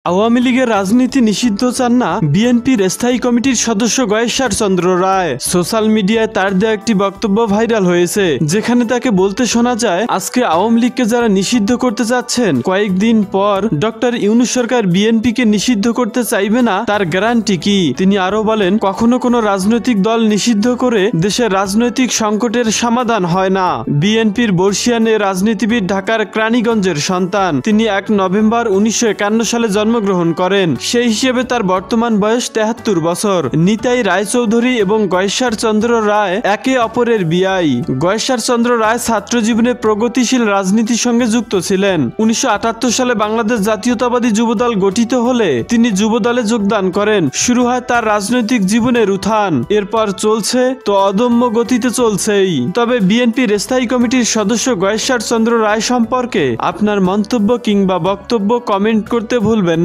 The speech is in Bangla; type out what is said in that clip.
আওয়ামী লীগের রাজনীতি নিষিদ্ধ চান না বিএনপির স্থায়ী কমিটির সদস্য গয়েশ্বর চন্দ্র রায়। সোশ্যাল মিডিয়ায় তার দেওয়া একটি বক্তব্য ভাইরাল হয়েছে, যেখানে তাকে বলতে শোনা যায়, আজকে আওয়ামী লীগকে যারা নিষিদ্ধ করতে চাচ্ছেন, কয়েকদিন পর ডক্টর ইউনূস সরকার বিএনপিকে নিষিদ্ধ করতে চাইবে না, তার গ্যারান্টি কি? তিনি আরো বলেন, কখনো কোনো রাজনৈতিক দল নিষিদ্ধ করে দেশের রাজনৈতিক সংকটের সমাধান হয় না। বিএনপির বর্ষিয়ানে রাজনীতিবিদ, ঢাকার কেরানীগঞ্জের সন্তান। তিনি 1 নভেম্বর 1951 সালে জন্মগ্রহণ করেন। সেই হিসেবে তার বর্তমান বয়স 73 বছর। নিতাই রায়চৌধুরী এবং গয়েশ্বর চন্দ্র রায় একে অপরের বিয়াই। গয়েশ্বর চন্দ্র রায় ছাত্র জীবনে প্রগতিশীল রাজনীতির সঙ্গে যুক্ত ছিলেন। 1978 সালে বাংলাদেশ জাতীয়তাবাদী যুবদল গঠিত হলে তিনি যুবদলে যোগদান করেন। শুরু হয় তার রাজনৈতিক জীবনের উত্থান। এরপর চলছে তো অদম্য গতিতে চলছেই। তবে বিএনপির স্থায়ী কমিটির সদস্য গয়েশ্বর চন্দ্র রায় সম্পর্কে আপনার মন্তব্য কিংবা বক্তব্য কমেন্ট করতে ভুলবেন